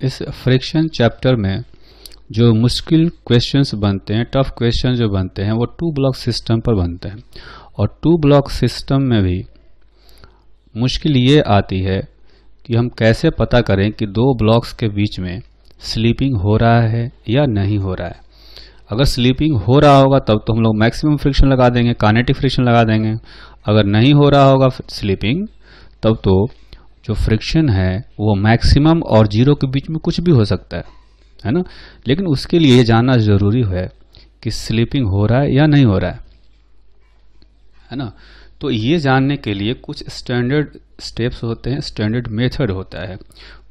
इस friction chapter में जो मुश्किल क्वेश्चंस बनते हैं, टफ क्वेश्चन जो बनते हैं, वो 2 ब्लॉक सिस्टम पर बनते हैं। और 2 ब्लॉक सिस्टम में भी मुश्किल ये आती है कि हम कैसे पता करें कि 2 ब्लॉक्स के बीच में स्लीपिंग हो रहा है या नहीं हो रहा है। अगर स्लीपिंग हो रहा होगा तब तो हम लोग मैक्सिमम फ्रिक्शन लगा देंगे, काइनेटिक फ्रिक्शन लगा देंगे। अगर नहीं हो रहा होगा स्लीपिंग, तब तो जो फ्रिक्शन है वो मैक्सिमम और 0 के बीच में कुछ भी हो सकता है ना। लेकिन उसके लिए ये जानना जरूरी है कि स्लीपिंग हो रहा है या नहीं हो रहा है ना। तो ये जानने के लिए कुछ स्टैंडर्ड स्टेप्स होते हैं, स्टैंडर्ड मेथड होता है।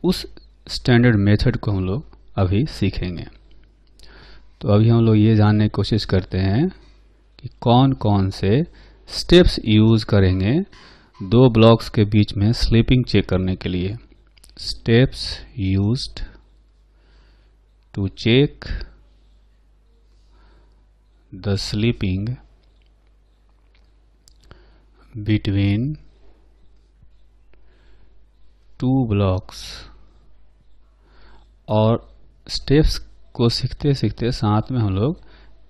उस स्टैंडर्ड मेथड को हम लोग अभी सीखेंगे। तो अभी हम लोग ये जानने की कोशिश करते हैं कि कौन कौन से स्टेप्स यूज करेंगे 2 ब्लॉक्स के बीच में स्लीपिंग चेक करने के लिए। Steps used to check the slipping between 2 blocks. और स्टेप्स को सीखते सीखते साथ में हम लोग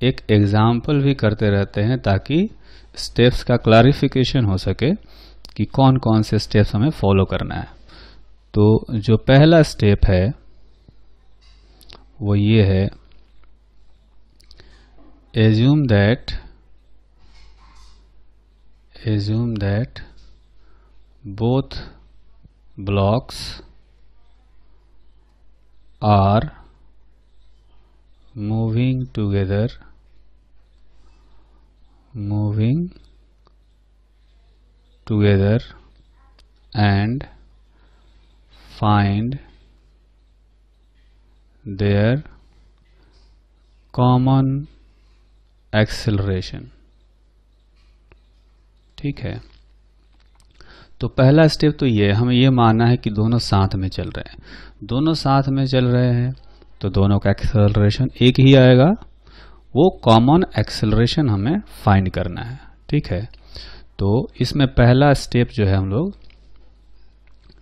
एक एग्जाम्पल भी करते रहते हैं ताकि स्टेप्स का क्लैरिफिकेशन हो सके कि कौन कौन से स्टेप्स हमें फॉलो करना है। तो जो पहला स्टेप है वो ये है, assume that both blocks are moving together and find their common acceleration। ठीक है, तो पहला स्टेप तो ये, हमें ये मानना है कि दोनों साथ में चल रहे हैं। दोनों साथ में चल रहे हैं तो दोनों का एक्सेलरेशन एक ही आएगा। वो कॉमन एक्सेलरेशन हमें फाइंड करना है। ठीक है, तो इसमें पहला स्टेप जो है हम लोग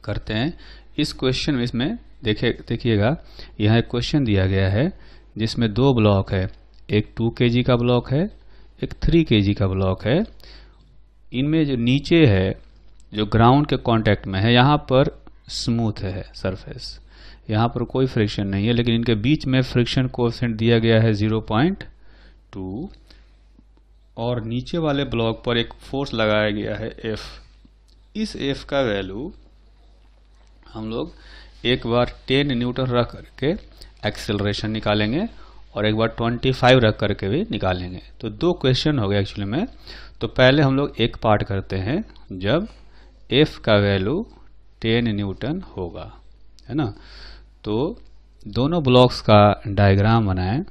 करते हैं इस क्वेश्चन में। इसमें देखिएगा, यहाँ एक क्वेश्चन दिया गया है जिसमें 2 ब्लॉक है, एक 2 kg का ब्लॉक है, एक 3 kg का ब्लॉक है। इनमें जो नीचे है, जो ग्राउंड के कांटेक्ट में है, यहाँ पर स्मूथ है सरफेस, यहाँ पर कोई फ्रिक्शन नहीं है, लेकिन इनके बीच में फ्रिक्शन कोएफिशिएंट दिया गया है 0.2। और नीचे वाले ब्लॉक पर एक फोर्स लगाया गया है F। इस F का वैल्यू हम लोग एक बार 10 न्यूटन रख करके एक्सेलरेशन निकालेंगे और एक बार 25 रख करके भी निकालेंगे। तो 2 क्वेश्चन हो गए एक्चुअली में। तो पहले हम लोग एक पार्ट करते हैं जब F का वैल्यू 10 न्यूटन होगा, है ना। तो दोनों ब्लॉक्स का डायग्राम बनाएं।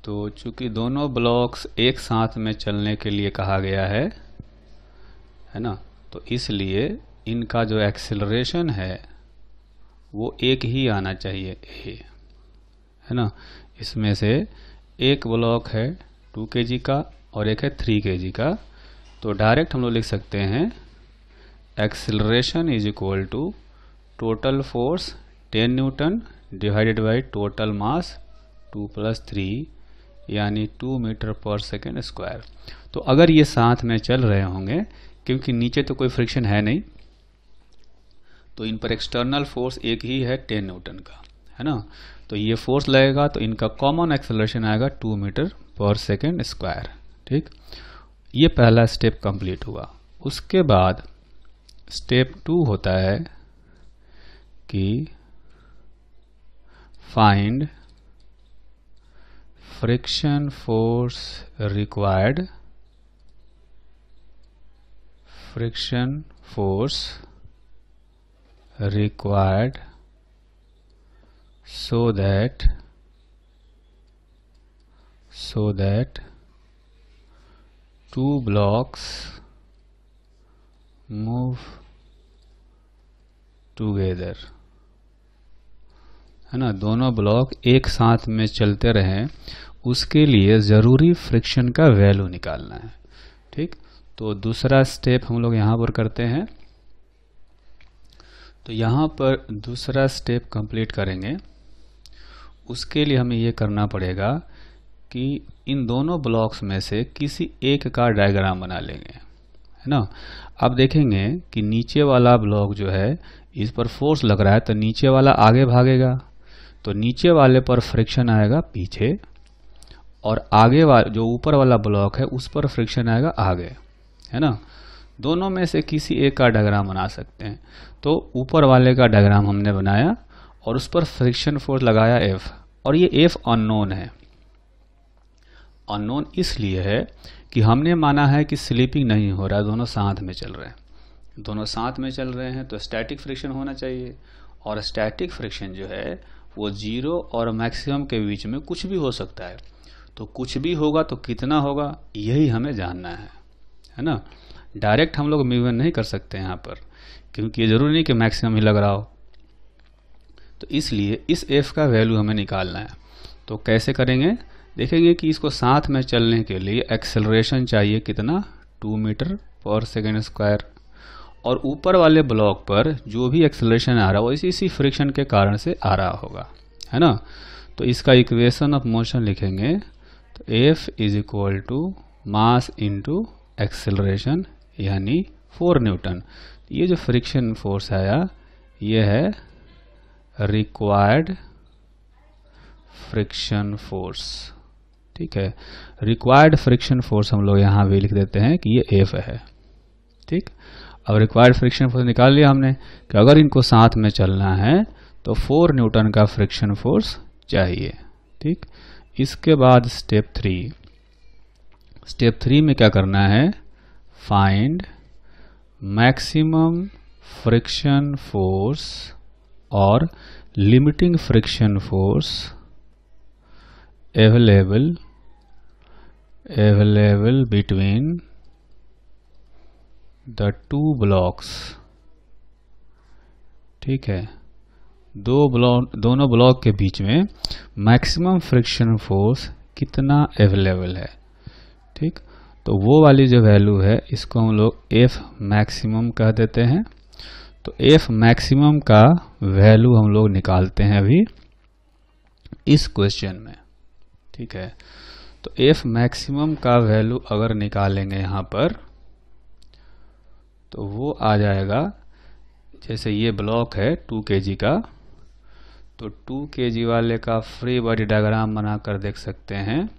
तो चूंकि दोनों ब्लॉक्स एक साथ में चलने के लिए कहा गया है ना, तो इसलिए इनका जो एक्सेलरेशन है वो एक ही आना चाहिए, है ना। इसमें से एक ब्लॉक है 2 kg का और एक है 3 kg का। तो डायरेक्ट हम लोग लिख सकते हैं acceleration is equal to total force 10 newton divided by total mass 2 + 3 यानी 2 मीटर पर सेकेंड स्क्वायर। तो अगर ये साथ में चल रहे होंगे, क्योंकि नीचे तो कोई फ्रिक्शन है नहीं, तो इन पर एक्सटर्नल फोर्स एक ही है 10 न्यूटन का, है ना। तो ये फोर्स लगेगा तो इनका कॉमन एक्सेलरेशन आएगा 2 मीटर पर सेकेंड स्क्वायर। ठीक, ये पहला स्टेप कंप्लीट हुआ। उसके बाद स्टेप 2 होता है कि find friction force required so that 2 blocks move together, है ना। दोनों ब्लॉक एक साथ में चलते रहें, उसके लिए जरूरी फ्रिक्शन का वैल्यू निकालना है। ठीक, तो दूसरा स्टेप हम लोग यहाँ पर करते हैं। तो यहाँ पर दूसरा स्टेप कंप्लीट करेंगे। उसके लिए हमें ये करना पड़ेगा कि इन दोनों ब्लॉक्स में से किसी एक का डायग्राम बना लेंगे, है ना। अब देखेंगे कि नीचे वाला ब्लॉक जो है इस पर फोर्स लग रहा है तो नीचे वाला आगे भागेगा, तो नीचे वाले पर फ्रिक्शन आएगा पीछे, और आगे वाला जो ऊपर वाला ब्लॉक है उस पर फ्रिक्शन आएगा आगे, है ना। दोनों में से किसी एक का डायग्राम बना सकते हैं। तो ऊपर वाले का डायग्राम हमने बनाया और उस पर फ्रिक्शन फोर्स लगाया F, और ये F अननोन है। अननोन इसलिए है कि हमने माना है कि स्लिपिंग नहीं हो रहा है, दोनों साथ में चल रहे हैं। दोनों साथ में चल रहे हैं तो स्टैटिक फ्रिक्शन होना चाहिए, और स्टैटिक फ्रिक्शन जो है वो 0 और मैक्सिमम के बीच में कुछ भी हो सकता है। तो कुछ भी होगा तो कितना होगा यही हमें जानना है ना। डायरेक्ट हम लोग म्यू वन नहीं कर सकते यहाँ पर, क्योंकि ये जरूरी नहीं कि मैक्सिमम ही लग रहा हो। तो इसलिए इस F का वैल्यू हमें निकालना है। तो कैसे करेंगे, देखेंगे कि इसको साथ में चलने के लिए एक्सेलरेशन चाहिए कितना, 2 मीटर पर सेकेंड स्क्वायर, और ऊपर वाले ब्लॉक पर जो भी एक्सेलरेशन आ रहा है वो इसी फ्रिक्शन के कारण से आ रहा होगा, है ना। तो इसका इक्वेशन ऑफ मोशन लिखेंगे, तो F is equal to mass into acceleration, यानी 4 न्यूटन। ये जो फ्रिक्शन फोर्स आया ये है रिक्वायर्ड फ्रिक्शन फोर्स, ठीक है। रिक्वायर्ड फ्रिक्शन फोर्स हम लोग यहाँ भी लिख देते हैं कि ये F है, ठीक। अब रिक्वायर्ड फ्रिक्शन फोर्स निकाल लिया हमने कि अगर इनको साथ में चलना है तो 4 न्यूटन का फ्रिक्शन फोर्स चाहिए, ठीक। इसके बाद स्टेप 3 में क्या करना है, फाइंड मैक्सिमम फ्रिक्शन फोर्स और limiting friction force available between the 2 blocks, ठीक है। दोनों ब्लॉक के बीच में मैक्सिमम फ्रिक्शन फोर्स कितना अवेलेबल है, ठीक। तो वो वाली जो वैल्यू है इसको हम लोग F मैक्सिमम कह देते हैं। तो F मैक्सिमम का वैल्यू हम लोग निकालते हैं अभी इस क्वेश्चन में, ठीक है। तो F मैक्सिमम का वैल्यू अगर निकालेंगे यहाँ पर तो वो आ जाएगा, जैसे ये ब्लॉक है 2 kg का, तो 2 kg वाले का फ्री बॉडी डायग्राम बनाकर देख सकते हैं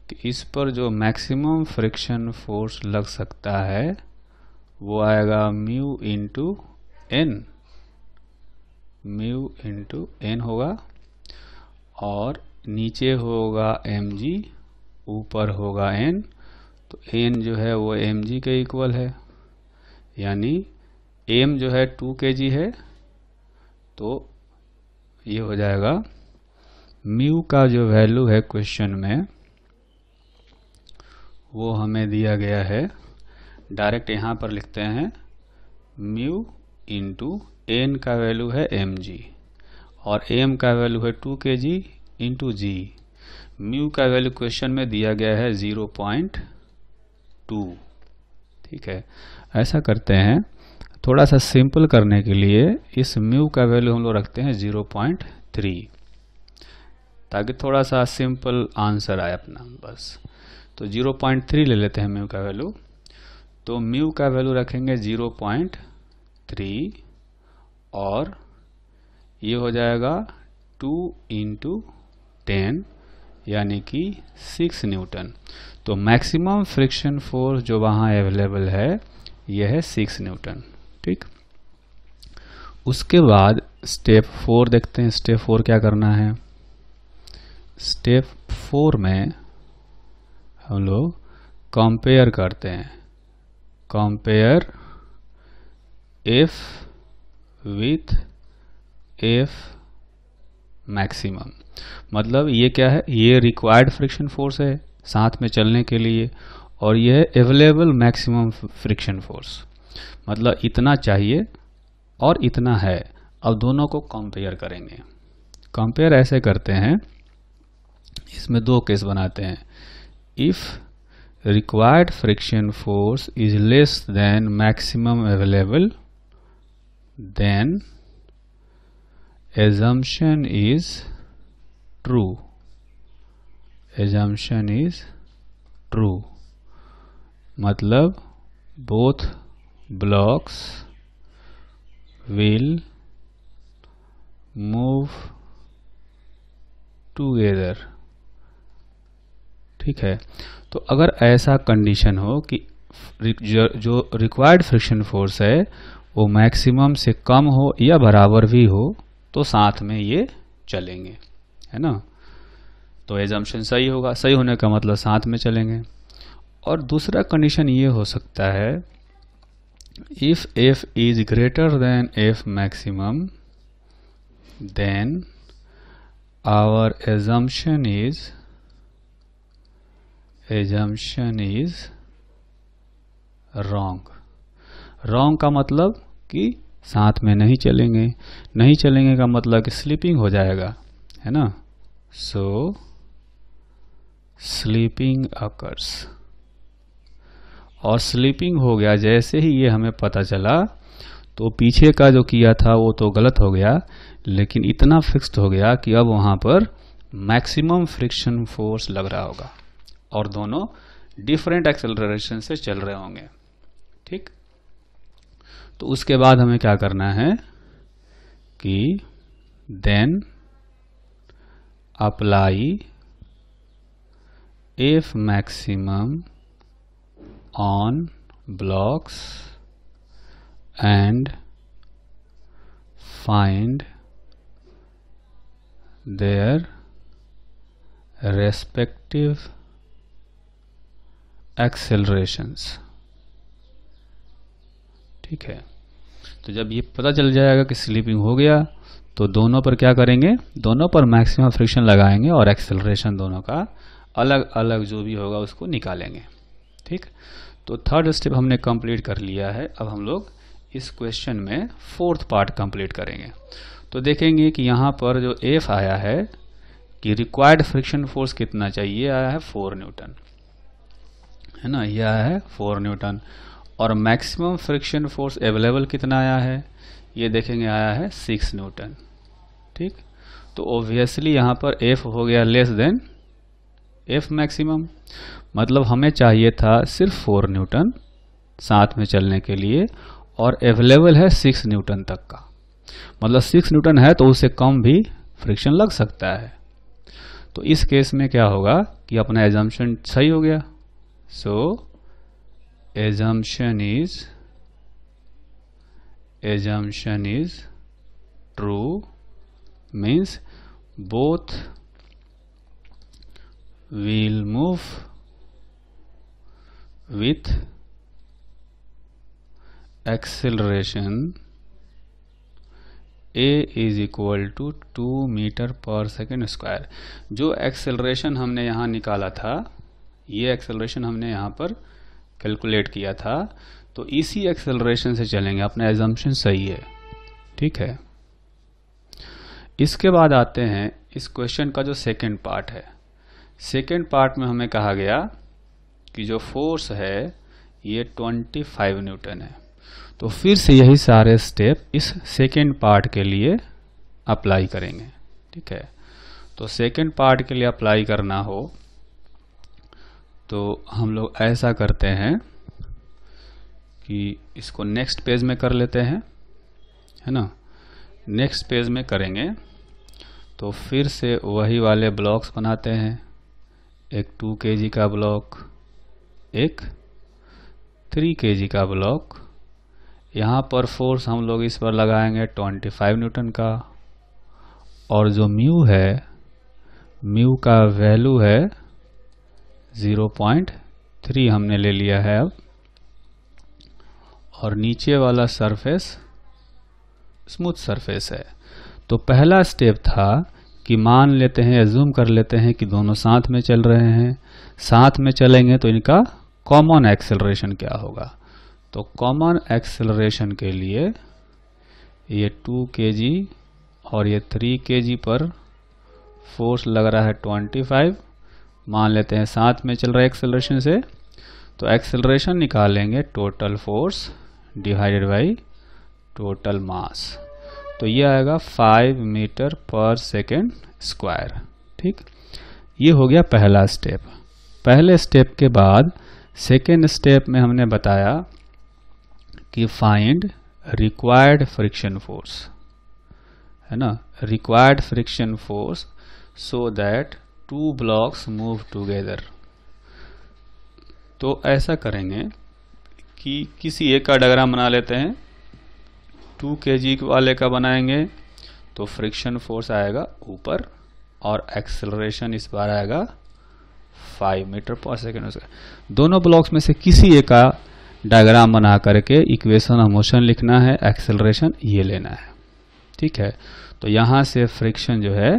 कि इस पर जो मैक्सिमम फ्रिक्शन फोर्स लग सकता है वो आएगा म्यू इंटू एन होगा, और नीचे होगा mg, ऊपर होगा n। तो n जो है वो mg के इक्वल है, यानी m जो है 2 kg है, तो ये हो जाएगा म्यू का जो वैल्यू है क्वेश्चन में वो हमें दिया गया है, डायरेक्ट यहाँ पर लिखते हैं म्यू इंटू एन का वैल्यू है mg और m का वैल्यू है 2 kg इंटू g। म्यू का वैल्यू क्वेश्चन में दिया गया है 0.2, ठीक है। ऐसा करते हैं, थोड़ा सा सिंपल करने के लिए इस म्यू का वैल्यू हम लोग रखते हैं 0.3, ताकि थोड़ा सा सिंपल आंसर आए अपना, बस। तो 0.3 ले लेते हैं म्यू का वैल्यू। तो म्यू का वैल्यू रखेंगे 0.3 और ये हो जाएगा 2 इंटू 10 यानी कि 6 न्यूटन। तो मैक्सिमम फ्रिक्शन फोर्स जो वहाँ अवेलेबल है यह है 6 न्यूटन, ठीक। उसके बाद स्टेप 4 देखते हैं। स्टेप 4 क्या करना है, स्टेप 4 में हम लोग कंपेयर करते हैं, compare F with F maximum. मतलब ये क्या है, ये रिक्वायर्ड फ्रिक्शन फोर्स है साथ में चलने के लिए, और ये है अवेलेबल मैक्सिमम फ्रिक्शन फोर्स, मतलब इतना चाहिए और इतना है। अब दोनों को कंपेयर करेंगे। कंपेयर ऐसे करते हैं, इसमें 2 केस बनाते हैं। If required friction force is less then maximum available, then assumption is true. Assumption is true. मतलब both blocks will move together. ठीक है, तो अगर ऐसा कंडीशन हो कि जो रिक्वायर्ड फ्रिक्शन फोर्स है वो मैक्सिमम से कम हो या बराबर भी हो तो साथ में ये चलेंगे, है ना। तो एजम्पशन सही होगा, सही होने का मतलब साथ में चलेंगे। और दूसरा कंडीशन ये हो सकता है, if f is greater than f maximum then our assumption is wrong. wrong का मतलब कि साथ में नहीं चलेंगे, नहीं चलेंगे का मतलब कि स्लीपिंग हो जाएगा, है ना। सो स्लीपिंग अकर्स, और स्लीपिंग हो गया जैसे ही ये हमें पता चला तो पीछे का जो किया था वो तो गलत हो गया, लेकिन इतना फिक्स्ड हो गया कि अब वहां पर मैक्सिमम फ्रिक्शन फोर्स लग रहा होगा और दोनों डिफरेंट एक्सेलरेशन से चल रहे होंगे। ठीक, तो उसके बाद हमें क्या करना है कि then apply F maximum on blocks and find their respective accelerations. ठीक है, तो जब ये पता चल जाएगा कि स्लीपिंग हो गया तो दोनों पर क्या करेंगे, दोनों पर मैक्सिमम फ्रिक्शन लगाएंगे और एक्सेलरेशन दोनों का अलग अलग जो भी होगा उसको निकालेंगे। ठीक, तो थर्ड स्टेप हमने कंप्लीट कर लिया है। अब हम लोग इस क्वेश्चन में फोर्थ पार्ट कंप्लीट करेंगे। तो देखेंगे कि यहाँ पर जो एफ आया है कि रिक्वायर्ड फ्रिक्शन फोर्स कितना चाहिए, आया है 4 न्यूटन, है ना, यह आया है 4 न्यूटन। और मैक्सिमम फ्रिक्शन फोर्स अवेलेबल कितना आया है, ये देखेंगे आया है 6 न्यूटन। ठीक, तो ऑब्वियसली यहाँ पर एफ हो गया लेस देन एफ मैक्सिमम, मतलब हमें चाहिए था सिर्फ 4 न्यूटन साथ में चलने के लिए और अवेलेबल है 6 न्यूटन तक का, मतलब 6 न्यूटन है तो उससे कम भी फ्रिक्शन लग सकता है। तो इस केस में क्या होगा कि अपना एजम्पशन सही हो गया। सो assumption is true means both will move with acceleration a is equal to 2 metre पर सेकेंड स्क्वायर। जो एक्सेलरेशन हमने यहाँ निकाला था, ये एक्सेलरेशन हमने यहाँ पर कैलकुलेट किया था, तो इसी एक्सेलरेशन से चलेंगे, अपना एजम्पशन सही है। ठीक है, इसके बाद आते हैं इस क्वेश्चन का जो सेकंड पार्ट है। सेकंड पार्ट में हमें कहा गया कि जो फोर्स है ये 25 न्यूटन है। तो फिर से यही सारे स्टेप इस सेकंड पार्ट के लिए अप्लाई करेंगे। ठीक है, तो सेकंड पार्ट के लिए अप्लाई करना हो तो हम लोग ऐसा करते हैं कि इसको नेक्स्ट पेज में कर लेते हैं, है ना। नेक्स्ट पेज में करेंगे तो फिर से वही वाले ब्लॉक्स बनाते हैं, एक 2 kg का ब्लॉक, एक 3 kg का ब्लॉक। यहाँ पर फोर्स हम लोग इस पर लगाएंगे 25 न्यूटन का, और जो म्यू है, म्यू का वैल्यू है 0.3 हमने ले लिया है अब। और नीचे वाला सरफेस स्मूथ सरफेस है। तो पहला स्टेप था कि मान लेते हैं, अज्यूम कर लेते हैं कि दोनों साथ में चल रहे हैं। साथ में चलेंगे तो इनका कॉमन एक्सेलरेशन क्या होगा। तो कॉमन एक्सेलरेशन के लिए ये 2 kg और ये 3 kg पर फोर्स लग रहा है 25, मान लेते हैं साथ में चल रहा है एक्सेलरेशन से। तो एक्सेलरेशन निकालेंगे total force divided by total मास, तो ये आएगा 5 मीटर पर सेकेंड स्क्वायर। ठीक, ये हो गया पहला स्टेप। पहले स्टेप के बाद सेकेंड स्टेप में हमने बताया कि फाइंड रिक्वायर्ड फ्रिक्शन फोर्स, है ना, required friction force so that 2 blocks move together. तो ऐसा करेंगे कि किसी एक का डायग्राम बना लेते हैं। 2 kg वाले का बनाएंगे तो फ्रिक्शन फोर्स आएगा ऊपर और एक्सेलरेशन इस बार आएगा 5 मीटर पर सेकेंड। दोनों ब्लॉक्स में से किसी एक का डायग्राम बना करके इक्वेशन ऑफ मोशन लिखना है, एक्सेलरेशन ये लेना है। ठीक है, तो यहां से फ्रिक्शन जो है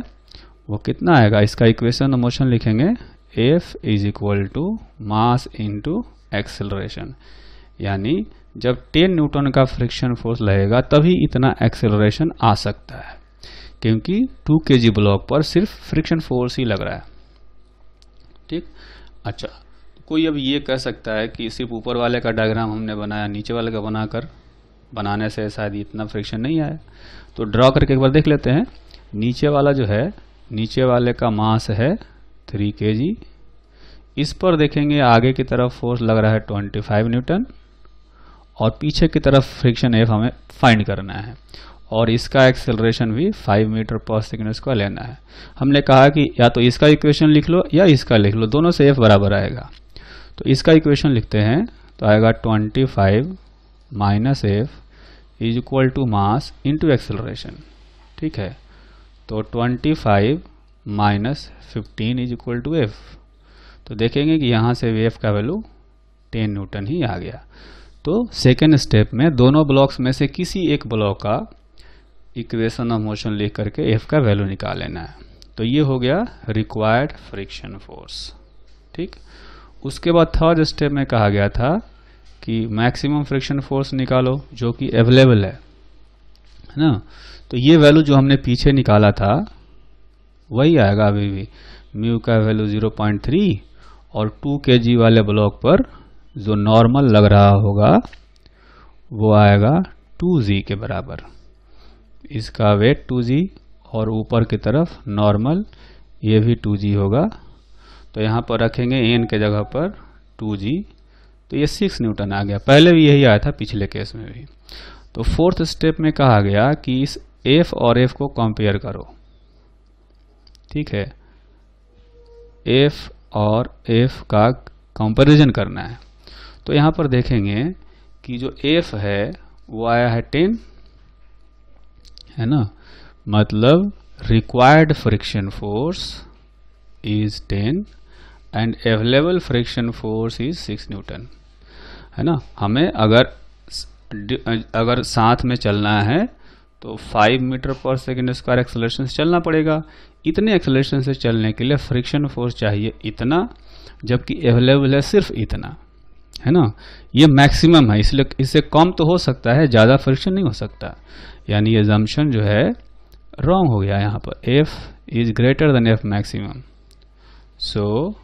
वो कितना आएगा, इसका इक्वेशन ऑफ मोशन लिखेंगे F is equal to mass into acceleration, यानी जब 10 न्यूटन का फ्रिक्शन फोर्स लगेगा तभी इतना एक्सेलरेशन आ सकता है, क्योंकि 2 kg ब्लॉक पर सिर्फ फ्रिक्शन फोर्स ही लग रहा है। ठीक, अच्छा, कोई अब ये कह सकता है कि सिर्फ ऊपर वाले का डायग्राम हमने बनाया, नीचे वाले का बनाने से शायद इतना फ्रिक्शन नहीं आया। तो ड्रॉ करके एक बार देख लेते हैं। नीचे वाला जो है, नीचे वाले का मास है 3 kg, इस पर देखेंगे आगे की तरफ फोर्स लग रहा है 25 न्यूटन और पीछे की तरफ फ्रिक्शन F हमें फाइंड करना है और इसका एक्सेलरेशन भी 5 मीटर पर सेकेंड स्क्वायर लेना है। हमने कहा कि या तो इसका इक्वेशन लिख लो या इसका लिख लो, दोनों से F बराबर आएगा। तो इसका इक्वेशन लिखते हैं तो आएगा 25 minus F is equal to mass into acceleration. ठीक है, तो 25 minus 15 is equal to F। तो देखेंगे कि यहाँ से F का वैल्यू 10 न्यूटन ही आ गया। तो सेकेंड स्टेप में दोनों ब्लॉक्स में से किसी एक ब्लॉक का इक्वेशन ऑफ मोशन लिख करके F का वैल्यू निकाल लेना है। तो ये हो गया रिक्वायर्ड फ्रिक्शन फोर्स। ठीक, उसके बाद थर्ड स्टेप में कहा गया था कि मैक्सिमम फ्रिक्शन फोर्स निकालो जो कि अवेलेबल है ना। तो ये वैल्यू जो हमने पीछे निकाला था वही आएगा अभी भी, म्यू का वैल्यू 0.3 और 2 kg वाले ब्लॉक पर जो नॉर्मल लग रहा होगा वो आएगा 2g के बराबर। इसका वेट 2g और ऊपर की तरफ नॉर्मल ये भी 2g होगा। तो यहाँ पर रखेंगे n के जगह पर 2g, तो ये 6 न्यूटन आ गया। पहले भी यही आया था पिछले केस में भी। तो फोर्थ स्टेप में कहा गया कि इस F और F को कंपेयर करो। ठीक है, F और F का कंपैरिजन करना है। तो यहाँ पर देखेंगे कि जो F है वो आया है 10, है ना, मतलब required friction force is 10 and available friction force is 6 Newton, है ना। हमें अगर साथ में चलना है तो 5 मीटर पर सेकेंड स्क्वायर एक्सेलरेशन से चलना पड़ेगा। इतने एक्सेलरेशन से चलने के लिए फ्रिक्शन फोर्स चाहिए इतना, जबकि अवेलेबल है सिर्फ इतना, है ना। ये मैक्सिमम है, इसलिए इससे कम तो हो सकता है, ज़्यादा फ्रिक्शन नहीं हो सकता। यानी ये assumption जो है रॉन्ग हो गया यहाँ पर। F is greater than F maximum, so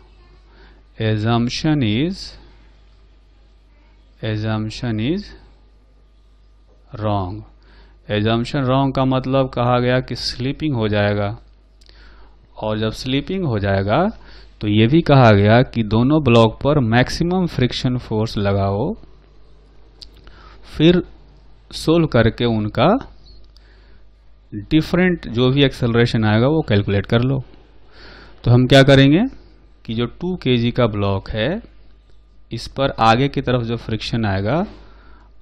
assumption is wrong। assumption wrong का मतलब कहा गया कि स्लीपिंग हो जाएगा, और जब स्लीपिंग हो जाएगा तो ये भी कहा गया कि दोनों ब्लॉक पर मैक्सिमम फ्रिक्शन फोर्स लगाओ, फिर सोल्व करके उनका डिफरेंट जो भी एक्सेलरेशन आएगा वो कैलकुलेट कर लो। तो हम क्या करेंगे कि जो 2 kg का ब्लॉक है इस पर आगे की तरफ जो फ्रिक्शन आएगा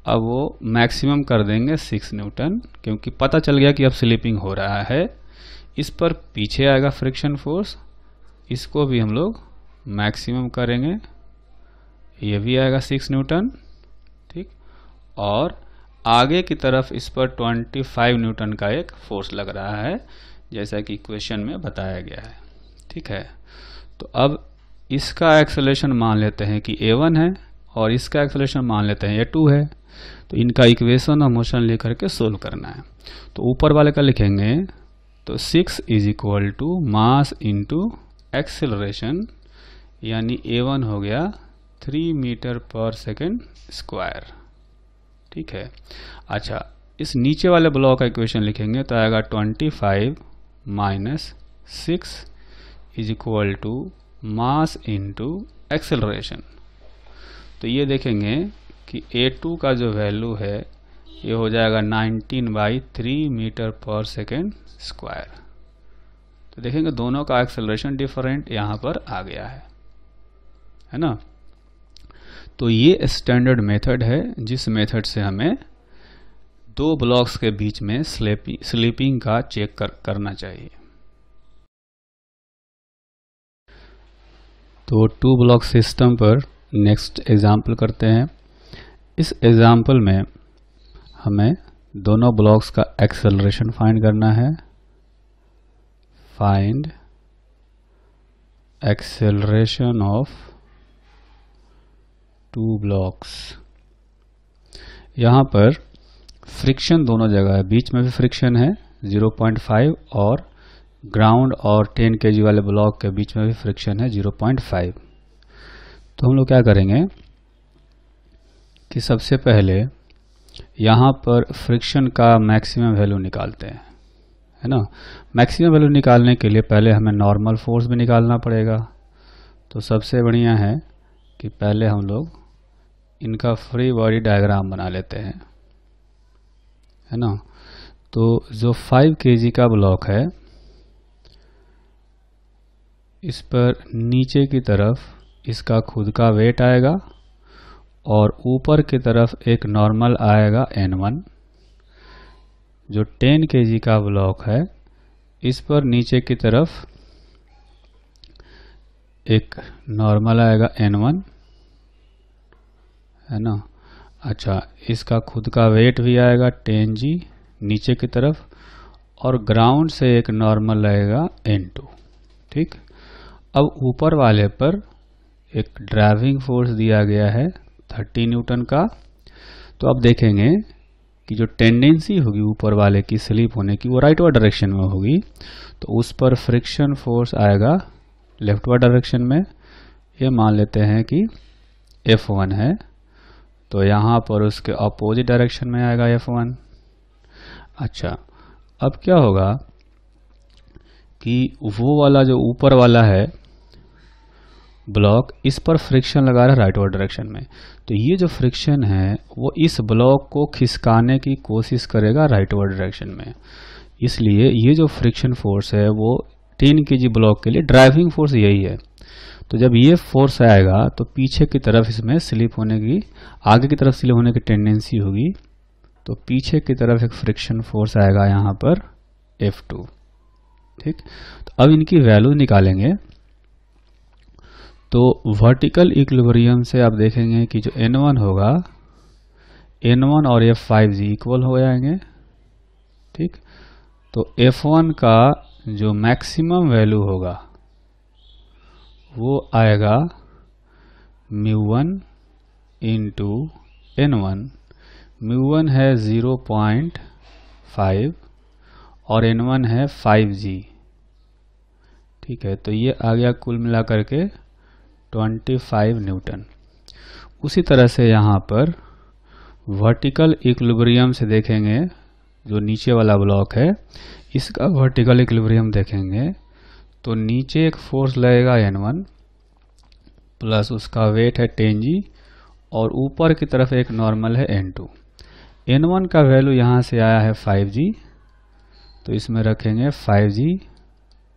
अब वो मैक्सिमम कर देंगे 6 न्यूटन, क्योंकि पता चल गया कि अब स्लिपिंग हो रहा है। इस पर पीछे आएगा फ्रिक्शन फोर्स, इसको भी हम लोग मैक्सिमम करेंगे, ये भी आएगा 6 न्यूटन। ठीक, और आगे की तरफ इस पर 25 न्यूटन का एक फोर्स लग रहा है, जैसा कि इक्वेशन में बताया गया है। ठीक है, तो अब इसका एक्सेलरेशन मान लेते हैं कि A1 है और इसका एक्सेलरेशन मान लेते हैं A2 है। तो इनका इक्वेशन और मोशन लेकर के सोल्व करना है। तो ऊपर वाले का लिखेंगे तो 6 is equal to mass into acceleration, यानी A1 हो गया 3 मीटर पर सेकेंड स्क्वायर। ठीक है, अच्छा इस नीचे वाले ब्लॉक का इक्वेशन लिखेंगे तो आएगा 25 minus 6 is equal to mass into acceleration. तो ये देखेंगे कि A2 का जो वैल्यू है ये हो जाएगा 19/3 मीटर पर सेकेंड स्क्वायर। तो देखेंगे दोनों का एक्सेलरेशन डिफरेंट यहाँ पर आ गया है ना। तो ये स्टैंडर्ड मेथड है जिस मेथड से हमें दो ब्लॉक्स के बीच में स्लिपिंग का चेक करना चाहिए। तो 2 ब्लॉक सिस्टम पर नेक्स्ट एग्जाम्पल करते हैं। इस एग्जाम्पल में हमें दोनों ब्लॉक्स का एक्सेलरेशन फाइंड करना है। Find acceleration of 2 blocks. यहाँ पर फ्रिक्शन दोनों जगह है, बीच में भी फ्रिक्शन है 0.5 और ग्राउंड और 10 kg वाले ब्लॉक के बीच में भी फ्रिक्शन है 0.5। तो हम लोग क्या करेंगे कि सबसे पहले यहाँ पर फ्रिक्शन का मैक्सिमम वैल्यू निकालते हैं, है ना। मैक्सिमम वैल्यू निकालने के लिए पहले हमें नॉर्मल फोर्स भी निकालना पड़ेगा। तो सबसे बढ़िया है कि पहले हम लोग इनका फ्री बॉडी डायग्राम बना लेते हैं, है ना। तो जो 5 kg का ब्लॉक है इस पर नीचे की तरफ इसका खुद का वेट आएगा और ऊपर की तरफ एक नॉर्मल आएगा N1। जो 10 kg का ब्लॉक है इस पर नीचे की तरफ एक नॉर्मल आएगा N1, है ना। अच्छा, इसका खुद का वेट भी आएगा 10g नीचे की तरफ और ग्राउंड से एक नॉर्मल लगेगा N2। ठीक, अब ऊपर वाले पर एक ड्राइविंग फोर्स दिया गया है 30 न्यूटन का। तो अब देखेंगे कि जो टेंडेंसी होगी ऊपर वाले की स्लिप होने की वो राइटवर्ड डायरेक्शन में होगी, तो उस पर फ्रिक्शन फोर्स आएगा लेफ्टवर्ड डायरेक्शन में। ये मान लेते हैं कि F1 है, तो यहाँ पर उसके अपोजिट डायरेक्शन में आएगा F1। अच्छा, अब क्या होगा कि वो वाला जो ऊपर वाला है ब्लॉक इस पर फ्रिक्शन लगा रहा है राइटवर्ड डायरेक्शन में, तो ये जो फ्रिक्शन है वो इस ब्लॉक को खिसकाने की कोशिश करेगा राइटवर्ड डायरेक्शन में। इसलिए ये जो फ्रिक्शन फोर्स है वो 10 kg ब्लॉक के लिए ड्राइविंग फोर्स यही है। तो जब ये फोर्स आएगा तो पीछे की तरफ इसमें स्लिप होने की, आगे की तरफ स्लिप होने की टेंडेंसी होगी, तो पीछे की तरफ एक फ्रिक्शन फोर्स आएगा यहाँ पर F2। ठीक, तो अब इनकी वैल्यू निकालेंगे। तो वर्टिकल इक्विलिब्रियम से आप देखेंगे कि जो N1 होगा, N1 और F5g इक्वल हो जाएंगे। ठीक, तो F1 का जो मैक्सिमम वैल्यू होगा वो आएगा μ1 इंटू N1। μ1 है 0.5 और N1 है 5g। ठीक है, तो ये आ गया कुल मिला करके 25 न्यूटन। उसी तरह से यहाँ पर वर्टिकल इक्विलिब्रियम से देखेंगे, जो नीचे वाला ब्लॉक है इसका वर्टिकल इक्विलिब्रियम देखेंगे तो नीचे एक फोर्स लगेगा N1 प्लस उसका वेट है 10g और ऊपर की तरफ एक नॉर्मल है N2। N1 का वैल्यू यहाँ से आया है 5g, तो इसमें रखेंगे 5g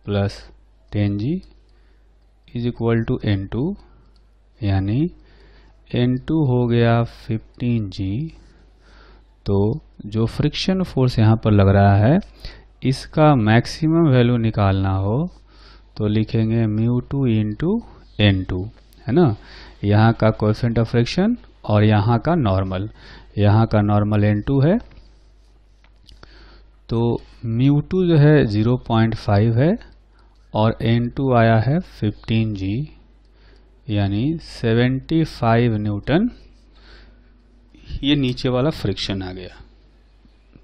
plus 10g is equal to N2, यानी N2 हो गया 15g। तो जो फ्रिक्शन फोर्स यहाँ पर लग रहा है इसका मैक्सिमम वैल्यू निकालना हो तो लिखेंगे μ2 इंटू N2, है ना। यहाँ का कोएफिशिएंट ऑफ फ्रिक्शन और यहाँ का नॉर्मल, यहाँ का नॉर्मल N2 है, तो μ2 जो है 0.5 है और N2 आया है 15g, यानी 75 न्यूटन ये नीचे वाला फ्रिक्शन आ गया।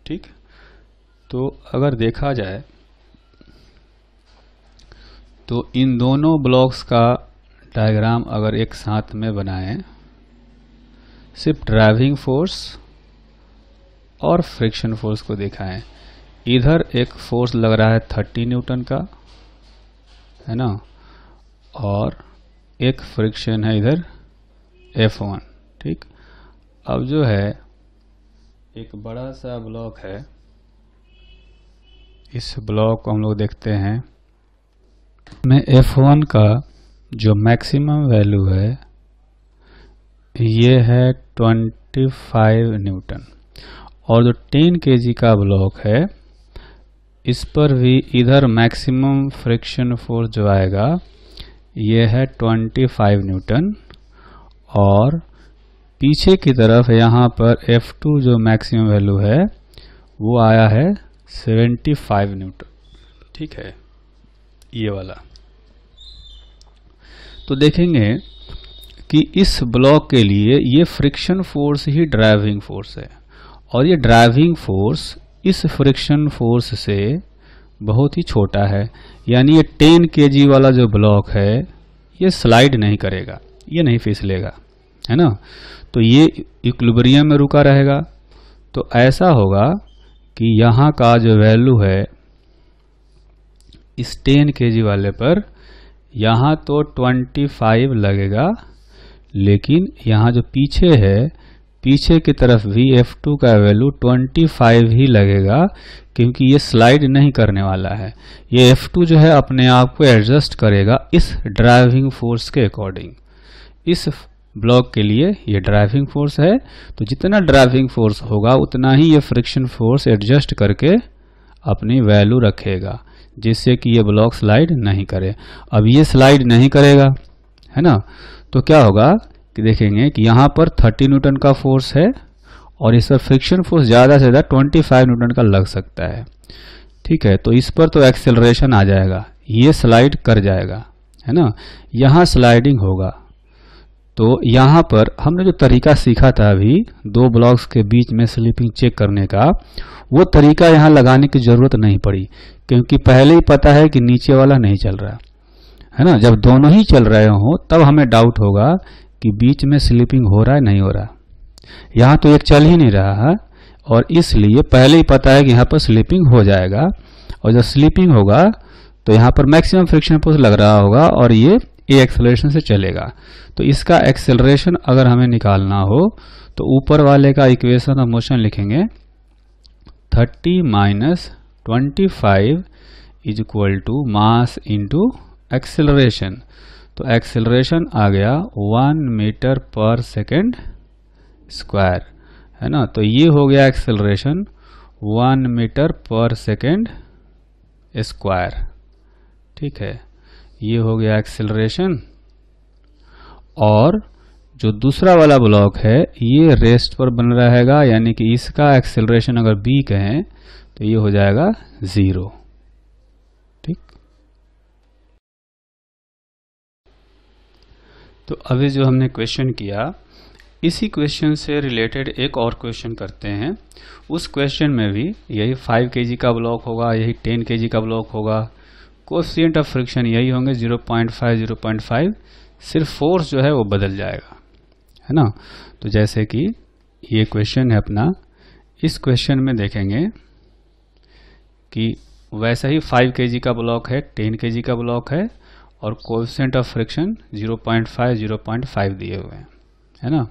ठीक, तो अगर देखा जाए तो इन दोनों ब्लॉक्स का डायग्राम अगर एक साथ में बनाएं, सिर्फ ड्राइविंग फोर्स और फ्रिक्शन फोर्स को देखा है। इधर एक फोर्स लग रहा है 30 न्यूटन का, है ना, और एक फ्रिक्शन है इधर F1। ठीक, अब जो है एक बड़ा सा ब्लॉक है, इस ब्लॉक को हम लोग देखते हैं में F1 का जो मैक्सिमम वैल्यू है ये है 25 न्यूटन, और जो 10 kg का ब्लॉक है इस पर भी इधर मैक्सिमम फ्रिक्शन फोर्स जो आएगा ये है 25 न्यूटन, और पीछे की तरफ यहाँ पर F2 जो मैक्सिमम वैल्यू है वो आया है 75 न्यूटन। ठीक है, ये वाला। तो देखेंगे कि इस ब्लॉक के लिए ये फ्रिक्शन फोर्स ही ड्राइविंग फोर्स है, और ये ड्राइविंग फोर्स इस फ्रिक्शन फोर्स से बहुत ही छोटा है, यानी ये 10 kg वाला जो ब्लॉक है ये स्लाइड नहीं करेगा, ये नहीं फिसलेगा, है ना। तो ये इक्विलिब्रियम में रुका रहेगा। तो ऐसा होगा कि यहाँ का जो वैल्यू है इस 10 kg वाले पर, यहाँ तो 25 लगेगा, लेकिन यहाँ जो पीछे है, पीछे की तरफ भी F2 का वैल्यू 25 ही लगेगा, क्योंकि ये स्लाइड नहीं करने वाला है। ये F2 जो है अपने आप को एडजस्ट करेगा इस ड्राइविंग फोर्स के अकॉर्डिंग। इस ब्लॉक के लिए ये ड्राइविंग फोर्स है, तो जितना ड्राइविंग फोर्स होगा उतना ही ये फ्रिक्शन फोर्स एडजस्ट करके अपनी वैल्यू रखेगा, जिससे कि ये ब्लॉक स्लाइड नहीं करे। अब ये स्लाइड नहीं करेगा, है ना, तो क्या होगा कि देखेंगे कि यहाँ पर 30 न्यूटन का फोर्स है, और इस पर फ्रिक्शन फोर्स ज़्यादा से ज़्यादा 25 न्यूटन का लग सकता है। ठीक है, तो इस पर तो एक्सेलरेशन आ जाएगा, ये स्लाइड कर जाएगा, है ना, यहाँ स्लाइडिंग होगा। तो यहाँ पर हमने जो तरीका सीखा था अभी दो ब्लॉक्स के बीच में स्लिपिंग चेक करने का, वो तरीका यहाँ लगाने की जरूरत नहीं पड़ी, क्योंकि पहले ही पता है कि नीचे वाला नहीं चल रहा है ना। जब दोनों ही चल रहे हो तब हमें डाउट होगा कि बीच में स्लिपिंग हो रहा है नहीं हो रहा। यहाँ तो एक चल ही नहीं रहा है, और इसलिए पहले ही पता है कि यहाँ पर स्लिपिंग हो जाएगा, और जब स्लिपिंग होगा तो यहाँ पर मैक्सिमम फ्रिक्शन फोर्स लग रहा होगा, और ये एक्सेलरेशन से चलेगा। तो इसका एक्सेलरेशन अगर हमें निकालना हो तो ऊपर वाले का इक्वेशन ऑफ मोशन लिखेंगे 30 minus 25 is equal to mass into acceleration. तो एक्सेलरेशन आ गया 1 मीटर पर सेकेंड स्क्वायर, है ना। तो ये हो गया एक्सेलरेशन 1 मीटर पर सेकेंड स्क्वायर। ठीक है, ये हो गया एक्सेलरेशन। और जो दूसरा वाला ब्लॉक है ये रेस्ट पर बन रहेगा, यानी कि इसका एक्सेलरेशन अगर b कहें तो ये हो जाएगा 0। ठीक, तो अभी जो हमने क्वेश्चन किया, इसी क्वेश्चन से रिलेटेड एक और क्वेश्चन करते हैं। उस क्वेश्चन में भी यही 5 kg का ब्लॉक होगा, यही 10 kg का ब्लॉक होगा, कोएफिशिएंट ऑफ फ्रिक्शन यही होंगे 0.5 0.5, सिर्फ फोर्स जो है वो बदल जाएगा, है ना। तो जैसे कि ये क्वेश्चन है अपना, इस क्वेश्चन में देखेंगे कि वैसा ही 5 kg का ब्लॉक है, 10 kg का ब्लॉक है, और कोएफिशिएंट ऑफ फ्रिक्शन 0.5 0.5 दिए हुए हैं, है ना।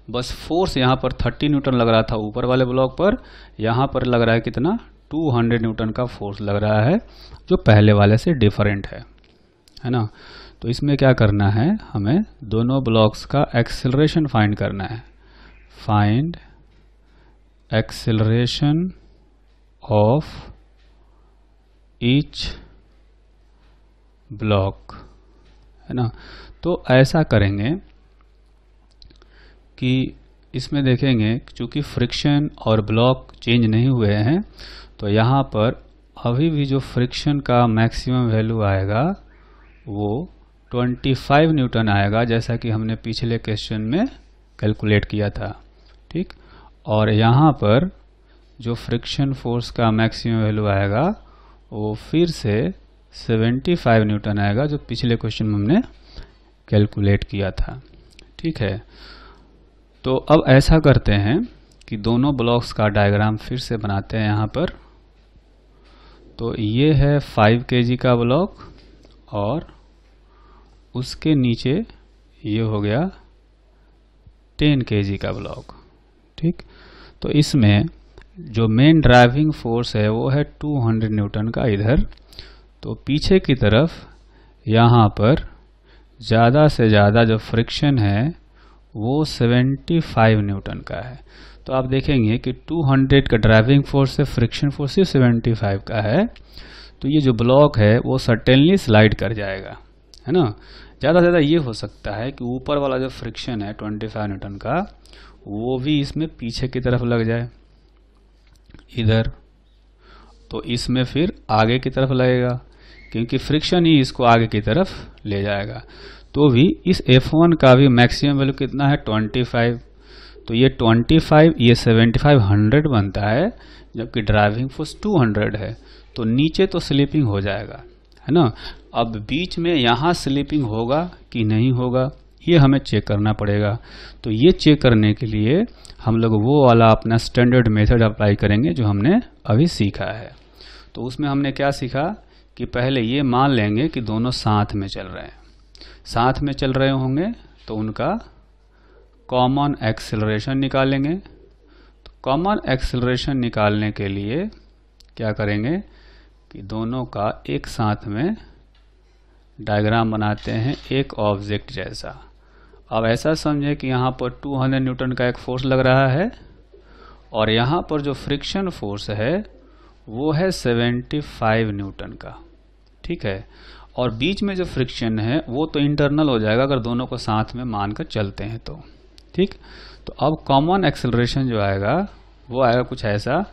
बस फोर्स यहाँ पर 30 न्यूटन लग रहा था ऊपर वाले ब्लॉक पर, यहाँ पर लग रहा है कितना 200 न्यूटन का फोर्स लग रहा है, जो पहले वाले से डिफरेंट है ना। तो इसमें क्या करना है, हमें दोनों ब्लॉक्स का एक्सेलरेशन फाइंड करना है। Find acceleration of each block, है ना। तो ऐसा करेंगे कि इसमें देखेंगे चूंकि फ्रिक्शन और ब्लॉक चेंज नहीं हुए हैं, तो यहाँ पर अभी भी जो फ्रिक्शन का मैक्सिमम वैल्यू आएगा वो 25 न्यूटन आएगा, जैसा कि हमने पिछले क्वेश्चन में कैलकुलेट किया था। ठीक, और यहाँ पर जो फ्रिक्शन फोर्स का मैक्सिमम वैल्यू आएगा वो फिर से 75 न्यूटन आएगा, जो पिछले क्वेश्चन में हमने कैलकुलेट किया था। ठीक है, तो अब ऐसा करते हैं कि दोनों ब्लॉक्स का डायग्राम फिर से बनाते हैं यहाँ पर। तो ये है 5 kg का ब्लॉक और उसके नीचे ये हो गया 10 kg का ब्लॉक। ठीक, तो इसमें जो मेन ड्राइविंग फोर्स है वो है 200 न्यूटन का इधर। तो पीछे की तरफ यहाँ पर ज़्यादा से ज़्यादा जो फ्रिक्शन है वो 75 न्यूटन का है। तो आप देखेंगे कि 200 का ड्राइविंग फोर्स से फ्रिक्शन फोर्स सिर्फ 75 का है। तो ये जो ब्लॉक है वो सर्टेनली स्लाइड कर जाएगा, है ना। ज़्यादा से ज़्यादा ये हो सकता है कि ऊपर वाला जो फ्रिक्शन है 25 न्यूटन का वो भी इसमें पीछे की तरफ लग जाए इधर, तो इसमें फिर आगे की तरफ लगेगा क्योंकि फ्रिक्शन ही इसको आगे की तरफ ले जाएगा। तो भी इस F1 का भी मैक्सिमम वैल्यू कितना है 25। तो ये 25 ये 75 100 बनता है, जबकि ड्राइविंग फोर्स 200 है। तो नीचे तो स्लिपिंग हो जाएगा, है ना। अब बीच में यहाँ स्लिपिंग होगा कि नहीं होगा ये हमें चेक करना पड़ेगा। तो ये चेक करने के लिए हम लोग वो वाला अपना स्टैंडर्ड मेथड अप्लाई करेंगे जो हमने अभी सीखा है। तो उसमें हमने क्या सीखा कि पहले ये मान लेंगे कि दोनों साथ में चल रहे हैं। साथ में चल रहे होंगे तो उनका कॉमन एक्सेलरेशन निकालेंगे। तो कॉमन एक्सेलरेशन निकालने के लिए क्या करेंगे कि दोनों का एक साथ में डायग्राम बनाते हैं एक ऑब्जेक्ट जैसा। अब ऐसा समझे कि यहाँ पर 200 न्यूटन का एक फोर्स लग रहा है और यहाँ पर जो फ्रिक्शन फोर्स है वो है 75 न्यूटन का। ठीक है, और बीच में जो फ्रिक्शन है वो तो इंटरनल हो जाएगा अगर दोनों को साथ में मानकर चलते हैं तो। ठीक, तो अब कॉमन एक्सेलरेशन जो आएगा वो आएगा कुछ ऐसा